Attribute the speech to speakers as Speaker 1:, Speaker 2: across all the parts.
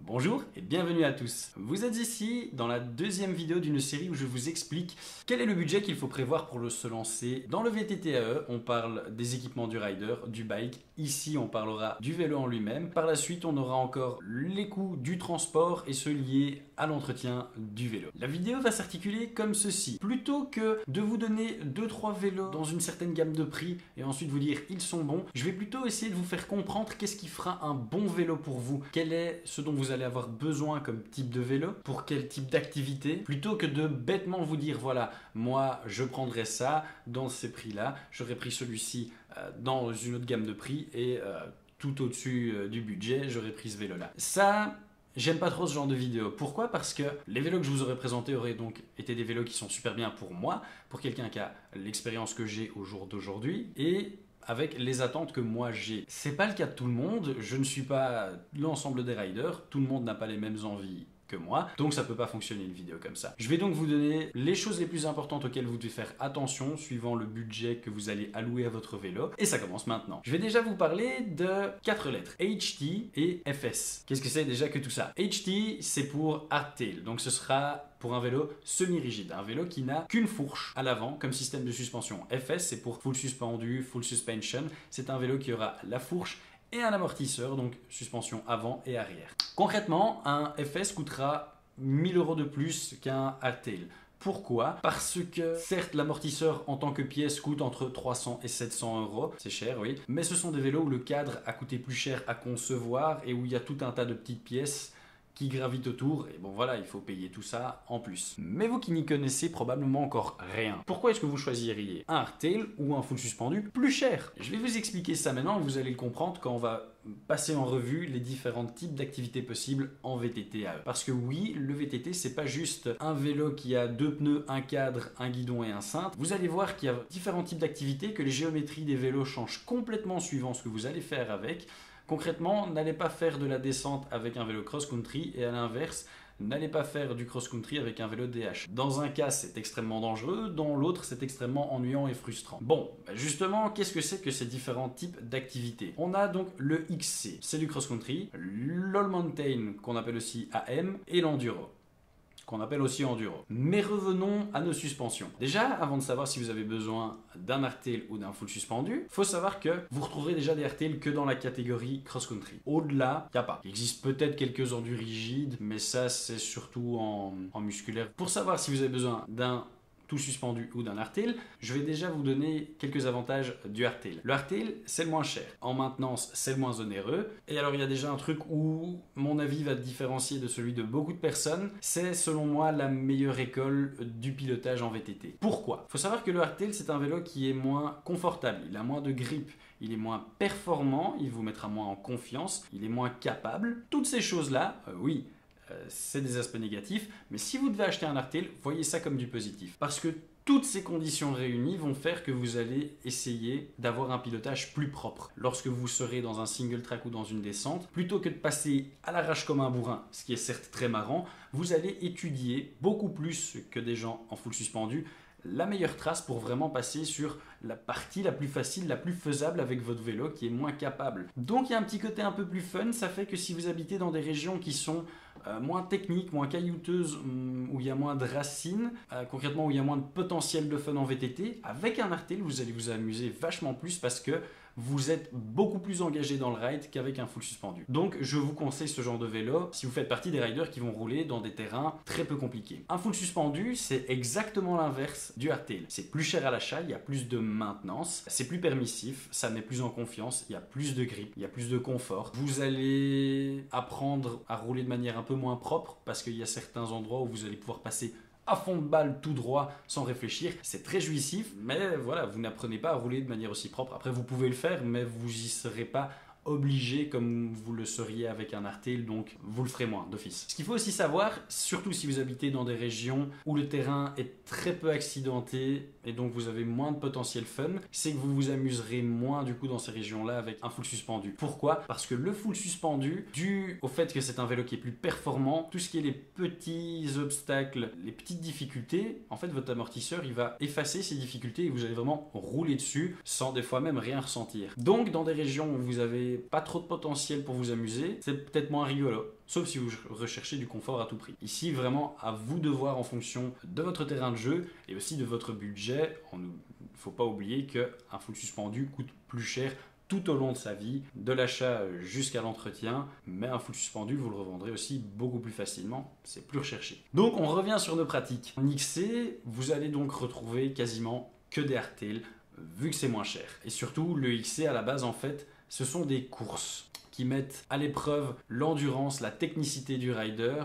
Speaker 1: Bonjour et bienvenue à tous. Vous êtes ici dans la deuxième vidéo d'une série où je vous explique quel est le budget qu'il faut prévoir pour se lancer dans le VTT-AE. On parle des équipements du rider, du bike. Ici, on parlera du vélo en lui-même. Par la suite, on aura encore les coûts du transport et ceux liés à l'entretien du vélo. La vidéo va s'articuler comme ceci. Plutôt que de vous donner 2-3 vélos dans une certaine gamme de prix et ensuite vous dire ils sont bons, je vais plutôt essayer de vous faire comprendre qu'est-ce qui fera un bon vélo pour vous. Quel est ce dont vous allez avoir besoin comme type de vélo, pour quel type d'activité, plutôt que de bêtement vous dire voilà, moi je prendrais ça dans ces prix-là, j'aurais pris celui-ci dans une autre gamme de prix et tout au-dessus du budget, j'aurais pris ce vélo-là. Ça, j'aime pas trop ce genre de vidéo. Pourquoi? Parce que les vélos que je vous aurais présentés auraient donc été des vélos qui sont super bien pour moi, pour quelqu'un qui a l'expérience que j'ai au jour d'aujourd'hui et avec les attentes que moi j'ai. C'est pas le cas de tout le monde, je ne suis pas l'ensemble des riders, tout le monde n'a pas les mêmes envies que moi, donc ça peut pas fonctionner une vidéo comme ça. Je vais donc vous donner les choses les plus importantes auxquelles vous devez faire attention suivant le budget que vous allez allouer à votre vélo, et ça commence maintenant. Je vais déjà vous parler de 4 lettres, HT et FS. Qu'est-ce que c'est déjà que tout ça? HT, c'est pour hardtail, donc ce sera pour un vélo semi-rigide, un vélo qui n'a qu'une fourche à l'avant comme système de suspension. FS, c'est pour full suspendu, full suspension, c'est un vélo qui aura la fourche et un amortisseur, donc suspension avant et arrière. Concrètement, un FS coûtera 1000 € de plus qu'un hardtail. Pourquoi? Parce que certes l'amortisseur en tant que pièce coûte entre 300 et 700 €, c'est cher oui, mais ce sont des vélos où le cadre a coûté plus cher à concevoir et où il y a tout un tas de petites pièces qui gravitent autour, et bon voilà, il faut payer tout ça en plus. Mais vous qui n'y connaissez probablement encore rien, pourquoi est-ce que vous choisiriez un hardtail ou un full suspendu plus cher? Je vais vous expliquer ça maintenant, vous allez le comprendre quand on va passer en revue les différents types d'activités possibles en VTT-AE. Parce que oui, le VTT, c'est pas juste un vélo qui a 2 pneus, un cadre, un guidon et un cintre. Vous allez voir qu'il y a différents types d'activités, que les géométries des vélos changent complètement suivant ce que vous allez faire avec. Concrètement, n'allez pas faire de la descente avec un vélo cross-country et à l'inverse, n'allez pas faire du cross-country avec un vélo DH. Dans un cas, c'est extrêmement dangereux, dans l'autre, c'est extrêmement ennuyant et frustrant. Bon, justement, qu'est-ce que c'est que ces différents types d'activités? On a donc le XC, c'est du cross-country, l'All Mountain, qu'on appelle aussi AM, et l'Enduro, qu'on appelle aussi enduro. Mais revenons à nos suspensions. Déjà, avant de savoir si vous avez besoin d'un hardtail ou d'un full suspendu, il faut savoir que vous retrouverez déjà des hardtails que dans la catégorie cross-country. Au-delà, il n'y a pas. Il existe peut-être quelques endus rigides, mais ça c'est surtout en musculaire. Pour savoir si vous avez besoin d'un tout suspendu ou d'un hardtail, je vais déjà vous donner quelques avantages du hardtail. Le hardtail, c'est le moins cher. En maintenance, c'est le moins onéreux. Et alors, il y a déjà un truc où mon avis va différencier de celui de beaucoup de personnes. C'est, selon moi, la meilleure école du pilotage en VTT. Pourquoi? Il faut savoir que le hardtail, c'est un vélo qui est moins confortable. Il a moins de grip. Il est moins performant. Il vous mettra moins en confiance. Il est moins capable. Toutes ces choses-là, oui, c'est des aspects négatifs, mais si vous devez acheter un hardtail, voyez ça comme du positif. Parce que toutes ces conditions réunies vont faire que vous allez essayer d'avoir un pilotage plus propre. Lorsque vous serez dans un single track ou dans une descente, plutôt que de passer à l'arrache comme un bourrin, ce qui est certes très marrant, vous allez étudier beaucoup plus que des gens en full suspendu la meilleure trace pour vraiment passer sur la partie la plus facile, la plus faisable avec votre vélo qui est moins capable. Donc il y a un petit côté un peu plus fun, ça fait que si vous habitez dans des régions qui sont moins techniques, moins caillouteuses, où il y a moins de racines, concrètement où il y a moins de potentiel de fun en VTT, avec un hardtail vous allez vous amuser vachement plus parce que vous êtes beaucoup plus engagé dans le ride qu'avec un full suspendu. Donc je vous conseille ce genre de vélo si vous faites partie des riders qui vont rouler dans des terrains très peu compliqués. Un full suspendu, c'est exactement l'inverse du hardtail. C'est plus cher à l'achat, il y a plus de maintenance, c'est plus permissif, ça met plus en confiance, il y a plus de grip, il y a plus de confort. Vous allez apprendre à rouler de manière un peu moins propre parce qu'il y a certains endroits où vous allez pouvoir passer à fond de balle tout droit sans réfléchir. C'est très jouissif, mais voilà, vous n'apprenez pas à rouler de manière aussi propre. Après, vous pouvez le faire, mais vous n'y serez pas obligé comme vous le seriez avec un hardtail, donc vous le ferez moins d'office. Ce qu'il faut aussi savoir, surtout si vous habitez dans des régions où le terrain est très peu accidenté et donc vous avez moins de potentiel fun, c'est que vous vous amuserez moins du coup dans ces régions-là avec un full suspendu. Pourquoi? Parce que le full suspendu, dû au fait que c'est un vélo qui est plus performant, tout ce qui est les petits obstacles, les petites difficultés, en fait votre amortisseur il va effacer ces difficultés et vous allez vraiment rouler dessus sans des fois même rien ressentir. Donc dans des régions où vous avez pas trop de potentiel pour vous amuser, c'est peut-être moins rigolo. sauf si vous recherchez du confort à tout prix. Ici, vraiment, à vous de voir en fonction de votre terrain de jeu et aussi de votre budget. Il ne faut pas oublier qu'un full suspendu coûte plus cher tout au long de sa vie, de l'achat jusqu'à l'entretien, mais un full suspendu, vous le revendrez aussi beaucoup plus facilement, c'est plus recherché. Donc on revient sur nos pratiques. En XC, vous allez donc retrouver quasiment que des hardtails, vu que c'est moins cher. Et surtout, le XC à la base, en fait, ce sont des courses qui mettent à l'épreuve l'endurance, la technicité du rider.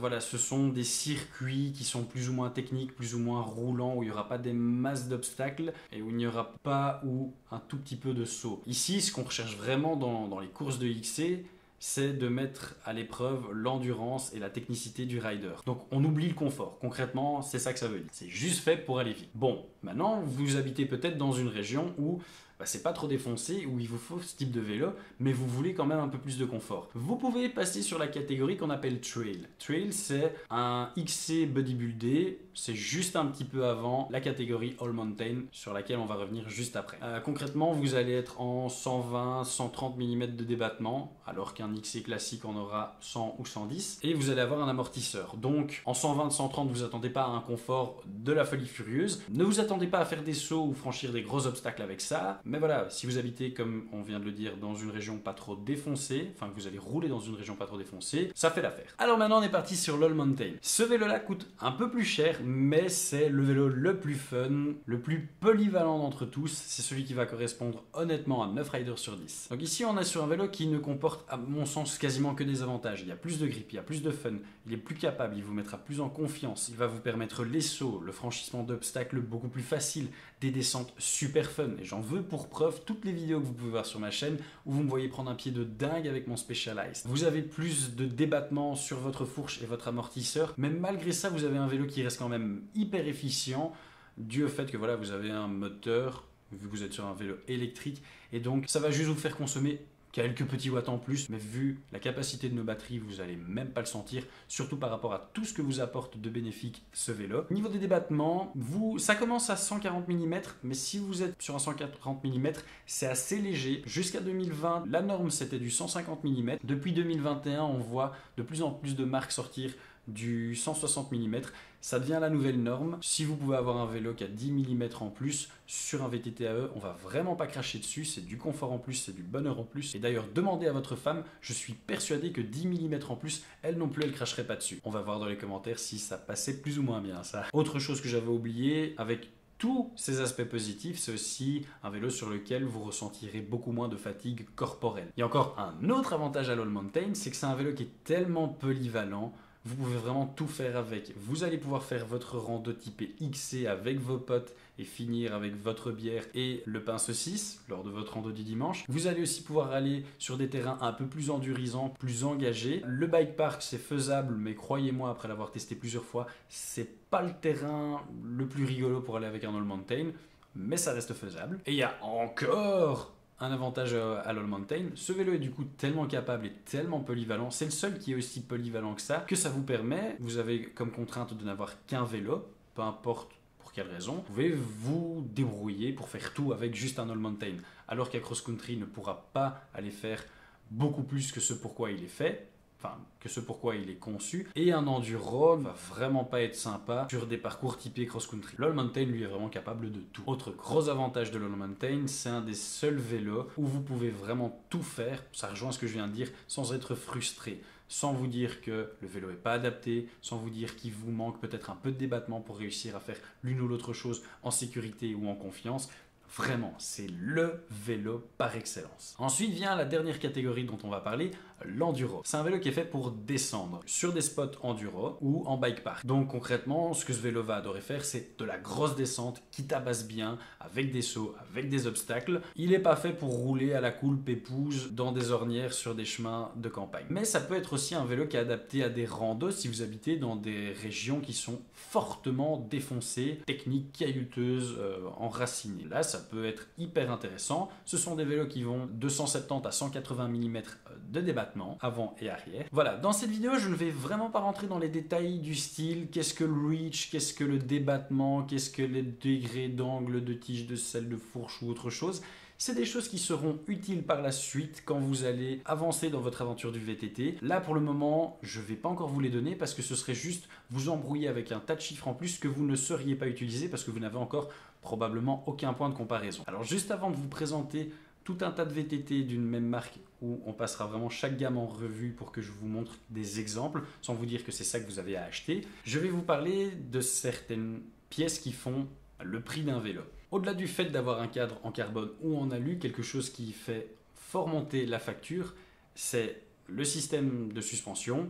Speaker 1: Voilà, ce sont des circuits qui sont plus ou moins techniques, plus ou moins roulants, où il n'y aura pas des masses d'obstacles et où il n'y aura pas ou un tout petit peu de saut. Ici, ce qu'on recherche vraiment dans les courses de XC, c'est de mettre à l'épreuve l'endurance et la technicité du rider. Donc on oublie le confort. Concrètement, c'est ça que ça veut dire. C'est juste fait pour aller vite. Bon, maintenant, vous habitez peut-être dans une région où c'est pas trop défoncé, où il vous faut ce type de vélo, mais vous voulez quand même un peu plus de confort. Vous pouvez passer sur la catégorie qu'on appelle Trail. Trail, c'est un XC bodybuildé, c'est juste un petit peu avant la catégorie All Mountain, sur laquelle on va revenir juste après. Concrètement, vous allez être en 120-130 mm de débattement, alors qu'un XC classique en aura 100 ou 110, et vous allez avoir un amortisseur. Donc, en 120-130, vous attendez pas à un confort de la folie furieuse. Ne vous attendez pas à faire des sauts ou franchir des gros obstacles avec ça. Mais voilà, si vous habitez, comme on vient de le dire, dans une région pas trop défoncée, enfin que vous allez rouler dans une région pas trop défoncée, ça fait l'affaire. Alors maintenant, on est parti sur l'All Mountain. Ce vélo-là coûte un peu plus cher, mais c'est le vélo le plus fun, le plus polyvalent d'entre tous. C'est celui qui va correspondre honnêtement à 9 riders sur 10. Donc ici, on est sur un vélo qui ne comporte, à mon sens, quasiment que des avantages. Il y a plus de grip, il y a plus de fun, il est plus capable, il vous mettra plus en confiance, il va vous permettre les sauts, le franchissement d'obstacles beaucoup plus facile, des descentes super fun. Et j'en veux pour preuve toutes les vidéos que vous pouvez voir sur ma chaîne où vous me voyez prendre un pied de dingue avec mon Specialized. Vous avez plus de débattement sur votre fourche et votre amortisseur, mais malgré ça, vous avez un vélo qui reste quand même hyper efficient dû au fait que voilà, vous avez un moteur, vu que vous êtes sur un vélo électrique, et donc ça va juste vous faire consommer quelques petits watts en plus, mais vu la capacité de nos batteries, vous n'allez même pas le sentir, surtout par rapport à tout ce que vous apporte de bénéfique ce vélo. Niveau des débattements, ça commence à 140 mm, mais si vous êtes sur un 140 mm, c'est assez léger. Jusqu'à 2020, la norme c'était du 150 mm. Depuis 2021, on voit de plus en plus de marques sortir du 160 mm, ça devient la nouvelle norme. Si vous pouvez avoir un vélo qui a 10 mm en plus sur un VTT AE, on va vraiment pas cracher dessus, c'est du confort en plus, c'est du bonheur en plus. Et d'ailleurs, demandez à votre femme, je suis persuadé que 10 mm en plus, elle non plus, elle cracherait pas dessus. On va voir dans les commentaires si ça passait plus ou moins bien ça. Autre chose que j'avais oublié, avec tous ces aspects positifs, c'est aussi un vélo sur lequel vous ressentirez beaucoup moins de fatigue corporelle. Il y a encore un autre avantage à l'All Mountain, c'est que c'est un vélo qui est tellement polyvalent. Vous pouvez vraiment tout faire avec. Vous allez pouvoir faire votre rando typé XC avec vos potes et finir avec votre bière et le pain saucisse lors de votre rando du dimanche. Vous allez aussi pouvoir aller sur des terrains un peu plus endurisants, plus engagés. Le bike park, c'est faisable, mais croyez-moi, après l'avoir testé plusieurs fois, c'est pas le terrain le plus rigolo pour aller avec un All Mountain, mais ça reste faisable. Et il y a encore un avantage à l'All Mountain, ce vélo est du coup tellement capable et tellement polyvalent, c'est le seul qui est aussi polyvalent que ça vous permet, vous avez comme contrainte de n'avoir qu'un vélo, peu importe pour quelle raison, vous pouvez vous débrouiller pour faire tout avec juste un All Mountain, alors qu'un cross country ne pourra pas aller faire beaucoup plus que ce pourquoi il est fait, enfin que ce pourquoi il est conçu, et un enduro va vraiment pas être sympa sur des parcours typés cross-country. L'All Mountain lui est vraiment capable de tout. Autre gros avantage de l'All Mountain, c'est un des seuls vélos où vous pouvez vraiment tout faire, ça rejoint ce que je viens de dire, sans être frustré, sans vous dire que le vélo n'est pas adapté, sans vous dire qu'il vous manque peut-être un peu de débattement pour réussir à faire l'une ou l'autre chose en sécurité ou en confiance. Vraiment, c'est le vélo par excellence. Ensuite vient la dernière catégorie dont on va parler, l'enduro. C'est un vélo qui est fait pour descendre sur des spots enduro ou en bike park. Donc concrètement, ce que ce vélo va adorer faire, c'est de la grosse descente qui tabasse bien, avec des sauts, avec des obstacles. Il n'est pas fait pour rouler à la cool pépouze dans des ornières sur des chemins de campagne. Mais ça peut être aussi un vélo qui est adapté à des randos si vous habitez dans des régions qui sont fortement défoncées, techniques, caillouteuses, enracinées. Là, ça peut être hyper intéressant. Ce sont des vélos qui vont de 170 à 180 mm de débattement, avant et arrière. Voilà, dans cette vidéo, je ne vais vraiment pas rentrer dans les détails du style, qu'est-ce que le reach, qu'est-ce que le débattement, qu'est-ce que les degrés d'angle, de tige, de selle, de fourche ou autre chose. C'est des choses qui seront utiles par la suite quand vous allez avancer dans votre aventure du VTT. Là, pour le moment, je ne vais pas encore vous les donner parce que ce serait juste vous embrouiller avec un tas de chiffres en plus que vous ne sauriez pas utiliser parce que vous n'avez encore probablement aucun point de comparaison. Alors juste avant de vous présenter tout un tas de VTT d'une même marque où on passera vraiment chaque gamme en revue pour que je vous montre des exemples sans vous dire que c'est ça que vous avez à acheter, je vais vous parler de certaines pièces qui font le prix d'un vélo. Au-delà du fait d'avoir un cadre en carbone ou en alu, quelque chose qui fait fort monter la facture, c'est le système de suspension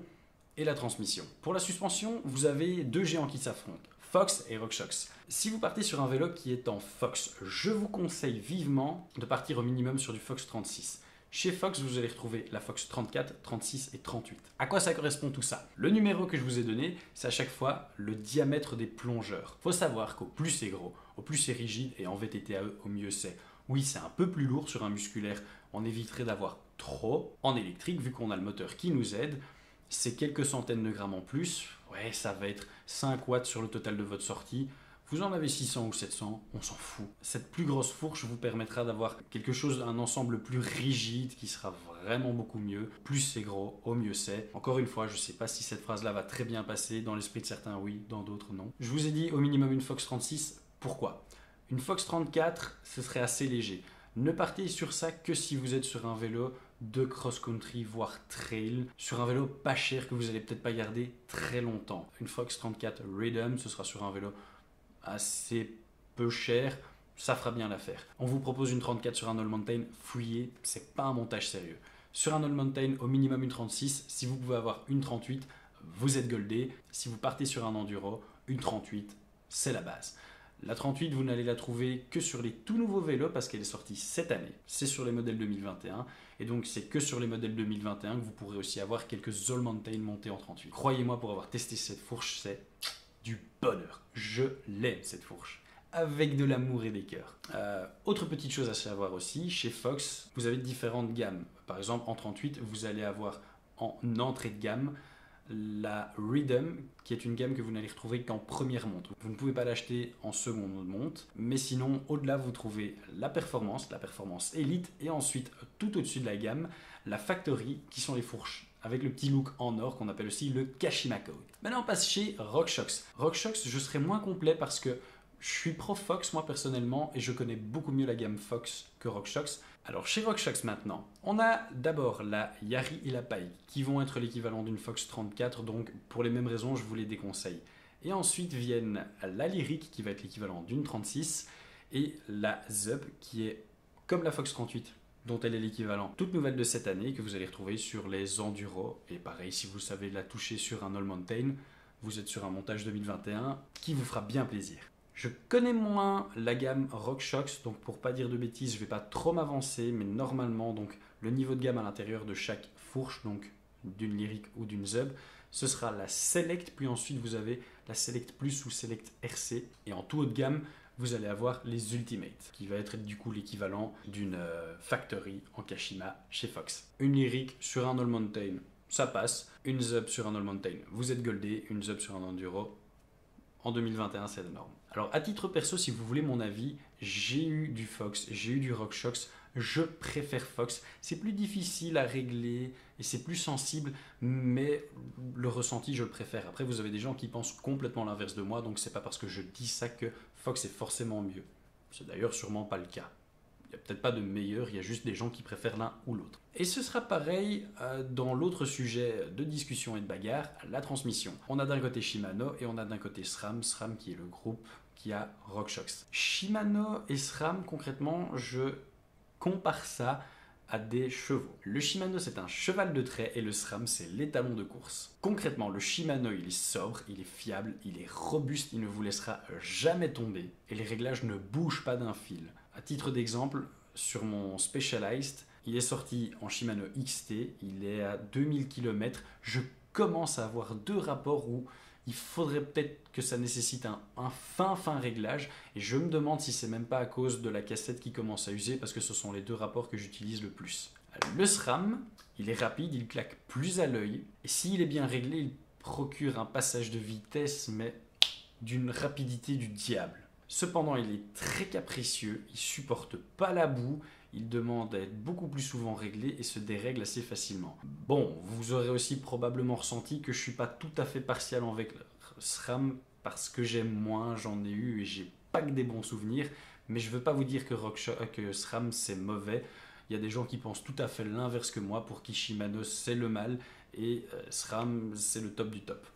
Speaker 1: et la transmission. Pour la suspension, vous avez deux géants qui s'affrontent, Fox et RockShox. Si vous partez sur un vélo qui est en Fox, je vous conseille vivement de partir au minimum sur du Fox 36. Chez Fox, vous allez retrouver la Fox 34, 36 et 38. À quoi ça correspond tout ça? Le numéro que je vous ai donné, c'est à chaque fois le diamètre des plongeurs. Il faut savoir qu'au plus c'est gros, au plus c'est rigide et en VTT AE, au mieux c'est. Oui, c'est un peu plus lourd sur un musculaire, on éviterait d'avoir trop. En électrique, vu qu'on a le moteur qui nous aide, c'est quelques centaines de grammes en plus. Ouais, ça va être 5 watts sur le total de votre sortie. Vous en avez 600 ou 700, on s'en fout. Cette plus grosse fourche vous permettra d'avoir quelque chose, un ensemble plus rigide qui sera vraiment beaucoup mieux. Plus c'est gros, au mieux c'est. Encore une fois, je ne sais pas si cette phrase-là va très bien passer. Dans l'esprit de certains, oui, dans d'autres, non. Je vous ai dit au minimum une Fox 36. Pourquoi? Une Fox 34, ce serait assez léger. Ne partez sur ça que si vous êtes sur un vélo de cross-country, voire trail, sur un vélo pas cher que vous n'allez peut-être pas garder très longtemps. Une Fox 34 Rhythm, ce sera sur un vélo assez peu cher, ça fera bien l'affaire. On vous propose une 34 sur un All Mountain, fouillez, c'est pas un montage sérieux. Sur un All Mountain, au minimum une 36, si vous pouvez avoir une 38, vous êtes goldé. Si vous partez sur un enduro, une 38, c'est la base. La 38, vous n'allez la trouver que sur les tout nouveaux vélos parce qu'elle est sortie cette année. C'est sur les modèles 2021 et donc c'est que sur les modèles 2021 que vous pourrez aussi avoir quelques All Mountain montés en 38. Croyez-moi, pour avoir testé cette fourche, c'est du bonheur. Je l'aime cette fourche. Avec de l'amour et des cœurs. Autre petite chose à savoir aussi, chez Fox, vous avez différentes gammes. Par exemple, en 38, vous allez avoir en entrée de gamme la Rhythm, qui est une gamme que vous n'allez retrouver qu'en première montre. Vous ne pouvez pas l'acheter en seconde montre, mais sinon, au-delà, vous trouvez la performance Elite, et ensuite, tout au-dessus de la gamme, la Factory, qui sont les fourches avec le petit look en or qu'on appelle aussi le Kashima Code. Maintenant, on passe chez RockShox. RockShox, je serai moins complet parce que je suis pro Fox moi personnellement et je connais beaucoup mieux la gamme Fox que RockShox. Alors chez RockShox maintenant, on a d'abord la Yari et la Pike qui vont être l'équivalent d'une Fox 34, donc pour les mêmes raisons je vous les déconseille. Et ensuite viennent la Lyric qui va être l'équivalent d'une 36 et la Zub qui est comme la Fox 38 dont elle est l'équivalent, toute nouvelle de cette année que vous allez retrouver sur les Enduro. Et pareil, si vous savez la toucher sur un All Mountain, vous êtes sur un montage 2021 qui vous fera bien plaisir. Je connais moins la gamme RockShox, donc pour pas dire de bêtises, je ne vais pas trop m'avancer, mais normalement, donc le niveau de gamme à l'intérieur de chaque fourche, donc d'une Lyric ou d'une Zub, ce sera la Select, puis ensuite vous avez la Select Plus ou Select RC, et en tout haut de gamme, vous allez avoir les Ultimate, qui va être du coup l'équivalent d'une Factory en Kashima chez Fox. Une Lyric sur un All Mountain, ça passe. Une Zub sur un All Mountain, vous êtes goldé. Une Zub sur un Enduro, en 2021, c'est la norme. Alors, à titre perso, si vous voulez mon avis, j'ai eu du Fox, j'ai eu du RockShox, je préfère Fox. C'est plus difficile à régler et c'est plus sensible, mais le ressenti, je le préfère. Après, vous avez des gens qui pensent complètement l'inverse de moi, donc c'est pas parce que je dis ça que Fox est forcément mieux. C'est d'ailleurs sûrement pas le cas. Il n'y a peut-être pas de meilleur, il y a juste des gens qui préfèrent l'un ou l'autre. Et ce sera pareil dans l'autre sujet de discussion et de bagarre, la transmission. On a d'un côté Shimano et on a d'un côté SRAM, SRAM qui est le groupe qui a RockShox. Shimano et SRAM, concrètement, je compare ça à des chevaux. Le Shimano, c'est un cheval de trait et le SRAM, c'est l'étalon de course. Concrètement, le Shimano, il est sobre, il est fiable, il est robuste, il ne vous laissera jamais tomber et les réglages ne bougent pas d'un fil. À titre d'exemple, sur mon Specialized, il est sorti en Shimano XT, il est à 2000 km. Je commence à avoir deux rapports où il faudrait peut-être que ça nécessite un fin réglage. Et je me demande si c'est même pas à cause de la cassette qui commence à user parce que ce sont les deux rapports que j'utilise le plus. Le SRAM, il est rapide, il claque plus à l'œil. Et s'il est bien réglé, il procure un passage de vitesse, mais d'une rapidité du diable. Cependant, il est très capricieux, il supporte pas la boue, il demande à être beaucoup plus souvent réglé et se dérègle assez facilement. Bon, vous aurez aussi probablement ressenti que je suis pas tout à fait partial avec le SRAM parce que j'aime moins, j'en ai eu et j'ai pas que des bons souvenirs, mais je veux pas vous dire que SRAM c'est mauvais. Il y a des gens qui pensent tout à fait l'inverse que moi, pour qui Shimano c'est le mal et SRAM c'est le top du top.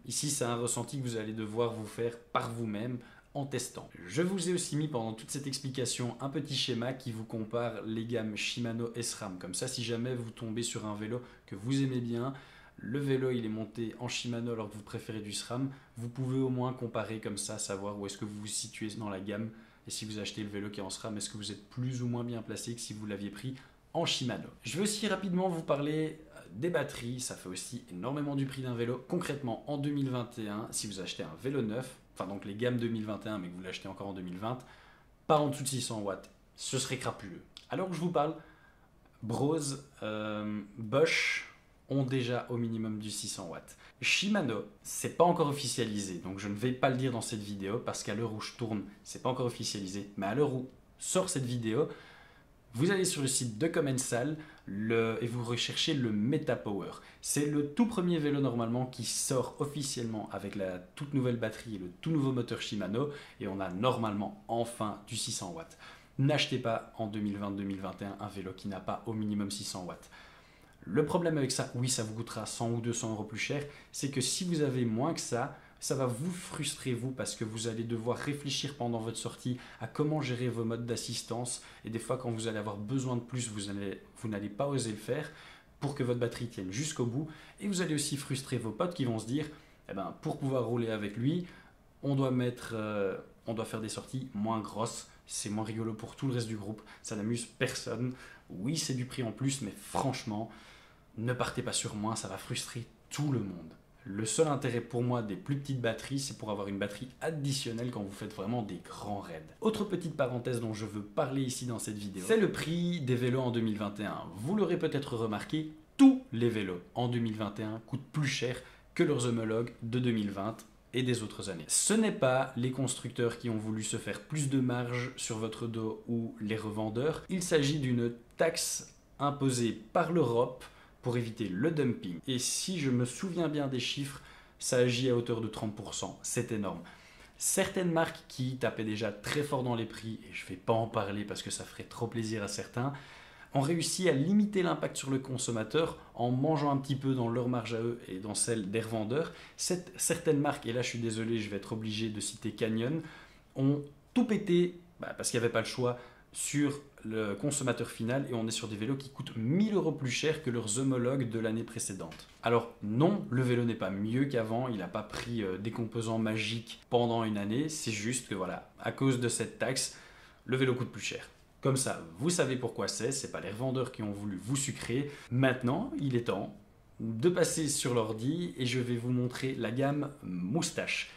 Speaker 1: Ici, c'est un ressenti que vous allez devoir vous faire par vous-même en testant. Je vous ai aussi mis pendant toute cette explication un petit schéma qui vous compare les gammes Shimano et SRAM. Comme ça, si jamais vous tombez sur un vélo que vous aimez bien, le vélo il est monté en Shimano alors que vous préférez du SRAM, vous pouvez au moins comparer comme ça, savoir où est-ce que vous vous situez dans la gamme. Et si vous achetez le vélo qui est en SRAM, est-ce que vous êtes plus ou moins bien placé que si vous l'aviez pris en Shimano. Je vais aussi rapidement vous parler des batteries, ça fait aussi énormément du prix d'un vélo. Concrètement, en 2021, si vous achetez un vélo neuf, enfin donc les gammes 2021, mais que vous l'achetez encore en 2020, pas en dessous de 600 watts, ce serait crapuleux. Alors que je vous parle, Brose, Bosch ont déjà au minimum du 600 watts. Shimano, c'est pas encore officialisé, donc je ne vais pas le dire dans cette vidéo parce qu'à l'heure où je tourne, c'est pas encore officialisé, mais à l'heure où sort cette vidéo, vous allez sur le site de Commensal et vous recherchez le Metapower. C'est le tout premier vélo normalement qui sort officiellement avec la toute nouvelle batterie et le tout nouveau moteur Shimano, et on a normalement enfin du 600 watts. N'achetez pas en 2020-2021 un vélo qui n'a pas au minimum 600 watts. Le problème avec ça, oui, ça vous coûtera 100 ou 200 euros plus cher, c'est que si vous avez moins que ça va vous frustrer vous parce que vous allez devoir réfléchir pendant votre sortie à comment gérer vos modes d'assistance, et des fois quand vous allez avoir besoin de plus, vous n'allez pas oser le faire pour que votre batterie tienne jusqu'au bout, et vous allez aussi frustrer vos potes qui vont se dire eh ben, pour pouvoir rouler avec lui, on doit faire des sorties moins grosses, c'est moins rigolo pour tout le reste du groupe, ça n'amuse personne. Oui, c'est du prix en plus, mais franchement, ne partez pas sur moins, ça va frustrer tout le monde. Le seul intérêt pour moi des plus petites batteries, c'est pour avoir une batterie additionnelle quand vous faites vraiment des grands raids. Autre petite parenthèse dont je veux parler ici dans cette vidéo, c'est le prix des vélos en 2021. Vous l'aurez peut-être remarqué, tous les vélos en 2021 coûtent plus cher que leurs homologues de 2020 et des autres années. Ce n'est pas les constructeurs qui ont voulu se faire plus de marge sur votre dos ou les revendeurs. Il s'agit d'une taxe imposée par l'Europe pour éviter le dumping. Et si je me souviens bien des chiffres, ça agit à hauteur de 30%. C'est énorme. Certaines marques qui tapaient déjà très fort dans les prix, et je ne vais pas en parler parce que ça ferait trop plaisir à certains, ont réussi à limiter l'impact sur le consommateur en mangeant un petit peu dans leur marge à eux et dans celle des revendeurs. Certaines marques, et là je suis désolé, je vais être obligé de citer Canyon, ont tout pété parce qu'il n'y avait pas le choix sur le consommateur final, et on est sur des vélos qui coûtent 1000 euros plus cher que leurs homologues de l'année précédente. Alors non, le vélo n'est pas mieux qu'avant, il n'a pas pris des composants magiques pendant une année, c'est juste que voilà, à cause de cette taxe, le vélo coûte plus cher. Comme ça, vous savez pourquoi c'est pas les revendeurs qui ont voulu vous sucrer. Maintenant, il est temps de passer sur l'ordi et je vais vous montrer la gamme Moustache.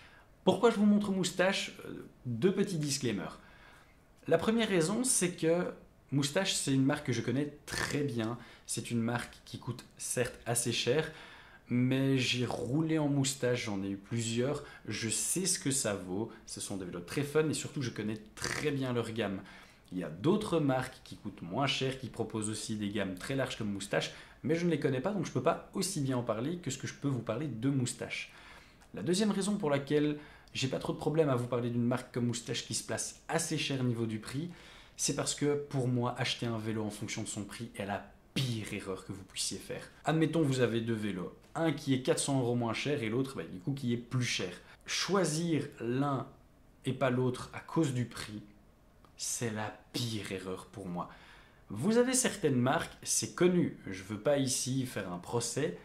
Speaker 1: Pourquoi je vous montre Moustache? Deux petits disclaimers. La première raison, c'est que Moustache, c'est une marque que je connais très bien. C'est une marque qui coûte certes assez cher, mais j'ai roulé en Moustache, j'en ai eu plusieurs. Je sais ce que ça vaut. Ce sont des vélos très fun et surtout, je connais très bien leur gamme. Il y a d'autres marques qui coûtent moins cher, qui proposent aussi des gammes très larges comme Moustache, mais je ne les connais pas, donc je ne peux pas aussi bien en parler que ce que je peux vous parler de Moustache. La deuxième raison pour laquelle j'ai pas trop de problème à vous parler d'une marque comme Moustache qui se place assez cher au niveau du prix, c'est parce que pour moi, acheter un vélo en fonction de son prix est la pire erreur que vous puissiez faire. Admettons, vous avez deux vélos, un qui est 400 euros moins cher et l'autre du coup qui est plus cher. Choisir l'un et pas l'autre à cause du prix, c'est la pire erreur pour moi. Vous avez certaines marques, c'est connu, je ne veux pas ici faire un procès,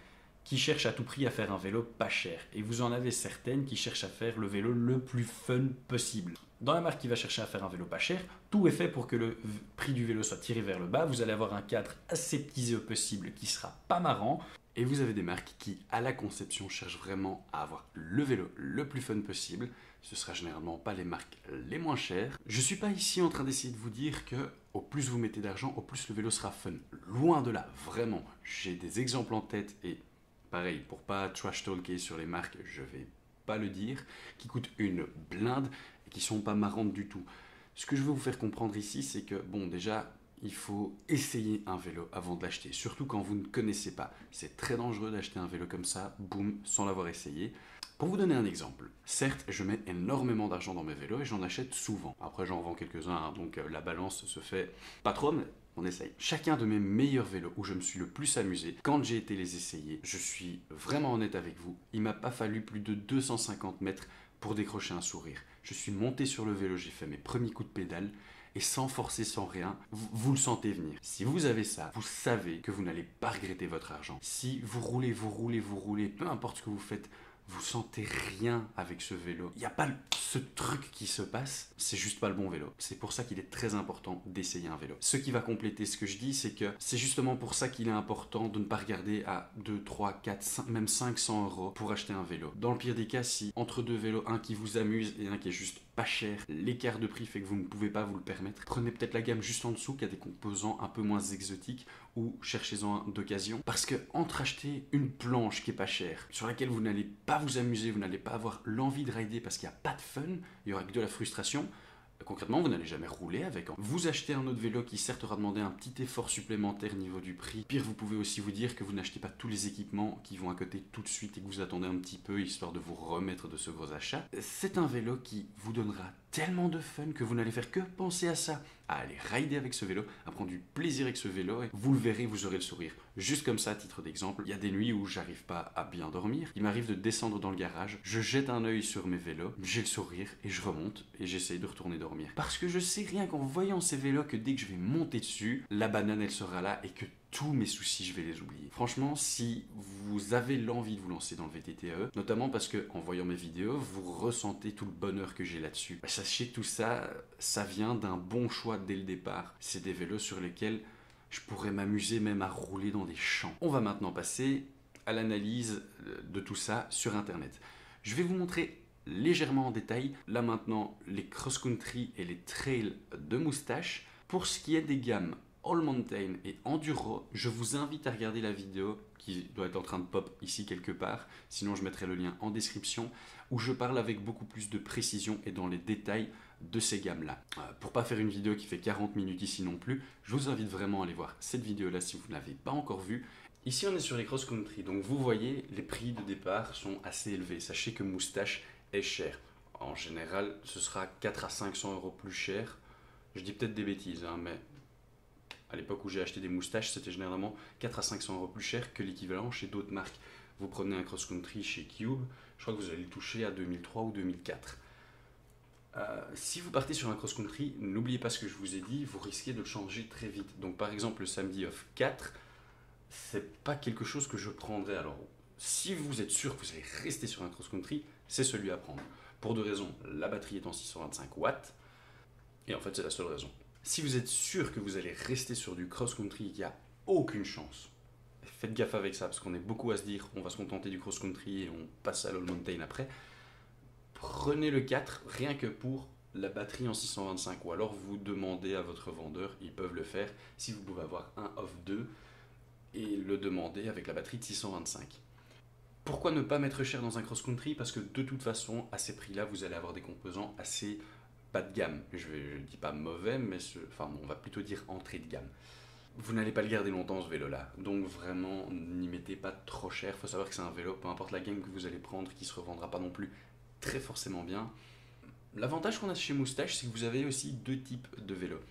Speaker 1: qui cherchent à tout prix à faire un vélo pas cher. Et vous en avez certaines qui cherchent à faire le vélo le plus fun possible. Dans la marque qui va chercher à faire un vélo pas cher, tout est fait pour que le prix du vélo soit tiré vers le bas. Vous allez avoir un cadre aseptisé au possible qui sera pas marrant. Et vous avez des marques qui, à la conception, cherchent vraiment à avoir le vélo le plus fun possible. Ce sera généralement pas les marques les moins chères. Je suis pas ici en train d'essayer de vous dire que au plus vous mettez d'argent, au plus le vélo sera fun. Loin de là, vraiment. J'ai des exemples en tête et pareil, pour pas trash talker sur les marques, je vais pas le dire, qui coûtent une blinde et qui sont pas marrantes du tout. Ce que je veux vous faire comprendre ici, c'est que, bon, déjà, il faut essayer un vélo avant de l'acheter, surtout quand vous ne connaissez pas. C'est très dangereux d'acheter un vélo comme ça, boum, sans l'avoir essayé. Pour vous donner un exemple, certes, je mets énormément d'argent dans mes vélos et j'en achète souvent. Après, j'en vends quelques-uns, hein, donc la balance se fait pas trop, mais on essaye. Chacun de mes meilleurs vélos où je me suis le plus amusé, quand j'ai été les essayer, je suis vraiment honnête avec vous, il m'a pas fallu plus de 250 mètres pour décrocher un sourire. Je suis monté sur le vélo, j'ai fait mes premiers coups de pédale, et sans forcer, sans rien, vous le sentez venir. Si vous avez ça, vous savez que vous n'allez pas regretter votre argent. Si vous roulez, peu importe ce que vous faites, vous sentez rien avec ce vélo. Il n'y a pas ce truc qui se passe, c'est juste pas le bon vélo. C'est pour ça qu'il est très important d'essayer un vélo. Ce qui va compléter ce que je dis, c'est que c'est justement pour ça qu'il est important de ne pas regarder à 2, 3, 4, 5, même 500 euros pour acheter un vélo. Dans le pire des cas, si entre deux vélos, un qui vous amuse et un qui est juste pas cher, l'écart de prix fait que vous ne pouvez pas vous le permettre, prenez peut-être la gamme juste en dessous qui a des composants un peu moins exotiques ou cherchez-en un d'occasion. Parce que entre acheter une planche qui est pas chère, sur laquelle vous n'allez pas vous amuser, vous n'allez pas avoir l'envie de rider parce qu'il n'y a pas de fun, il y aura que de la frustration, concrètement, vous n'allez jamais rouler avec. Vous achetez un autre vélo qui certes aura demandé un petit effort supplémentaire niveau du prix. Pire, vous pouvez aussi vous dire que vous n'achetez pas tous les équipements qui vont à côté tout de suite et que vous attendez un petit peu histoire de vous remettre de ce gros achat. C'est un vélo qui vous donnera tellement de fun que vous n'allez faire que penser à ça, à aller rider avec ce vélo, à prendre du plaisir avec ce vélo et vous le verrez, vous aurez le sourire. Juste comme ça, à titre d'exemple, il y a des nuits où j'arrive pas à bien dormir. Il m'arrive de descendre dans le garage, je jette un œil sur mes vélos, j'ai le sourire et je remonte et j'essaye de retourner dormir. Parce que je sais rien qu'en voyant ces vélos que dès que je vais monter dessus, la banane elle sera là et que tous mes soucis je vais les oublier. Franchement, si vous avez l'envie de vous lancer dans le VTTE, notamment parce que en voyant mes vidéos, vous ressentez tout le bonheur que j'ai là-dessus. Sachez tout ça, ça vient d'un bon choix dès le départ. C'est des vélos sur lesquels je pourrais m'amuser même à rouler dans des champs. On va maintenant passer à l'analyse de tout ça sur internet. Je vais vous montrer légèrement en détail, là maintenant, les cross-country et les trails de Moustache. Pour ce qui est des gammes All Mountain et Enduro, je vous invite à regarder la vidéo qui doit être en train de pop ici quelque part, sinon je mettrai le lien en description, où je parle avec beaucoup plus de précision et dans les détails de ces gammes-là. Pour pas faire une vidéo qui fait 40 minutes ici non plus, je vous invite vraiment à aller voir cette vidéo-là si vous ne l'avez pas encore vue. Ici on est sur les cross-country, donc vous voyez, les prix de départ sont assez élevés. Sachez que Moustache est cher. En général, ce sera 4 à 500 euros plus cher. Je dis peut-être des bêtises, hein, mais à l'époque où j'ai acheté des Moustaches, c'était généralement 4 à 500 euros plus cher que l'équivalent chez d'autres marques. Vous prenez un cross-country chez Cube, je crois que vous allez le toucher à 2003 ou 2004. Si vous partez sur un cross-country, n'oubliez pas ce que je vous ai dit, vous risquez de le changer très vite. Donc par exemple le samedi off 4, c'est pas quelque chose que je prendrais. Alors si vous êtes sûr que vous allez rester sur un cross-country, c'est celui à prendre. Pour deux raisons, la batterie est en 625 watts, et en fait c'est la seule raison. Si vous êtes sûr que vous allez rester sur du cross-country, il n'y a aucune chance. Faites gaffe avec ça, parce qu'on est beaucoup à se dire, on va se contenter du cross-country et on passe à l'All Mountain après. Prenez le 4 rien que pour la batterie en 625, ou alors vous demandez à votre vendeur, ils peuvent le faire, si vous pouvez avoir un off 2 et le demander avec la batterie de 625. Pourquoi ne pas mettre cher dans un cross-country? Parce que de toute façon, à ces prix-là, vous allez avoir des composants assez bas de gamme. Je ne dis pas mauvais, mais on va plutôt dire entrée de gamme. Vous n'allez pas le garder longtemps ce vélo-là, donc vraiment n'y mettez pas trop cher. Il faut savoir que c'est un vélo, peu importe la gamme que vous allez prendre, qui ne se revendra pas non plus très forcément bien. L'avantage qu'on a chez Moustache, c'est que vous avez aussi deux types de vélos.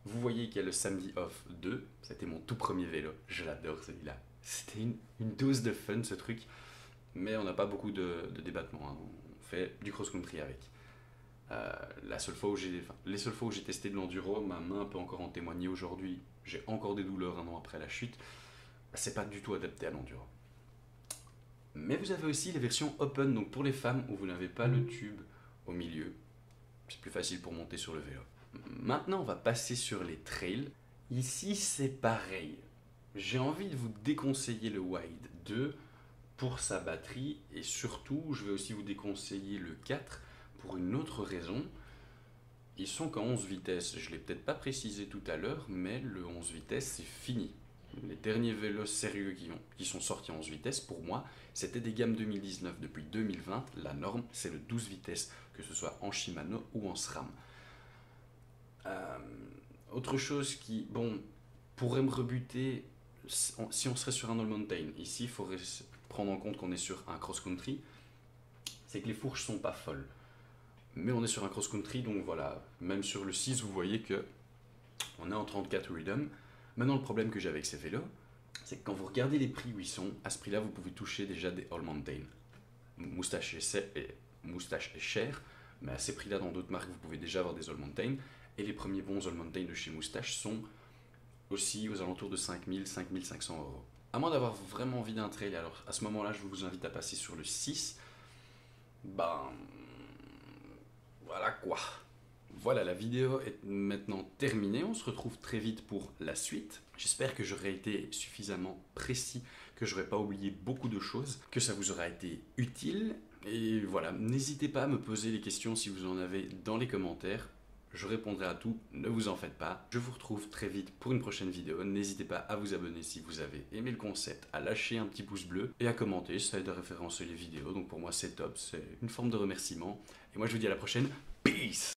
Speaker 1: Vous voyez qu'il y a le Samedi Off 2, c'était mon tout premier vélo, je l'adore celui-là. C'était une dose de fun ce truc, mais on n'a pas beaucoup de débattement, hein. On fait du cross-country avec. Les seules fois où j'ai testé de l'enduro, ma main peut encore en témoigner aujourd'hui. J'ai encore des douleurs un an après la chute. C'est pas du tout adapté à l'enduro. Mais vous avez aussi les versions open, donc pour les femmes où vous n'avez pas le tube au milieu. C'est plus facile pour monter sur le vélo. Maintenant, on va passer sur les trails. Ici, c'est pareil. J'ai envie de vous déconseiller le Wide 2 pour sa batterie et surtout, je vais aussi vous déconseiller le 4 pour une autre raison. Ils sont qu'en 11 vitesses. Je ne l'ai peut-être pas précisé tout à l'heure, mais le 11 vitesses, c'est fini. les derniers vélos sérieux qui sont sortis en 11 vitesses, pour moi, c'était des gammes 2019. Depuis 2020, la norme, c'est le 12 vitesses, que ce soit en Shimano ou en SRAM. Autre chose qui, bon, pourrait me rebuter, si on serait sur un all mountain, ici, il faudrait prendre en compte qu'on est sur un cross-country, c'est que les fourches sont pas folles. Mais on est sur un cross-country, donc voilà, même sur le 6, vous voyez que on est en 34 Rhythm. Maintenant, le problème que j'ai avec ces vélos, c'est que quand vous regardez les prix où ils sont, à ce prix-là, vous pouvez toucher déjà des All Mountain. Moustache est cher, mais à ces prix-là, dans d'autres marques, vous pouvez déjà avoir des All Mountain. Et les premiers bons All Mountain de chez Moustache sont aussi aux alentours de 5000, 5500 euros. À moins d'avoir vraiment envie d'un trail, alors à ce moment-là, je vous invite à passer sur le 6. Ben, voilà quoi. Voilà, la vidéo est maintenant terminée. On se retrouve très vite pour la suite. J'espère que j'aurai été suffisamment précis, que j'aurai pas oublié beaucoup de choses, que ça vous aura été utile. Et voilà, n'hésitez pas à me poser les questions si vous en avez dans les commentaires. Je répondrai à tout, ne vous en faites pas. Je vous retrouve très vite pour une prochaine vidéo. N'hésitez pas à vous abonner si vous avez aimé le concept, à lâcher un petit pouce bleu et à commenter, ça aide à référencer les vidéos. Donc pour moi c'est top, c'est une forme de remerciement. Et moi je vous dis à la prochaine, peace!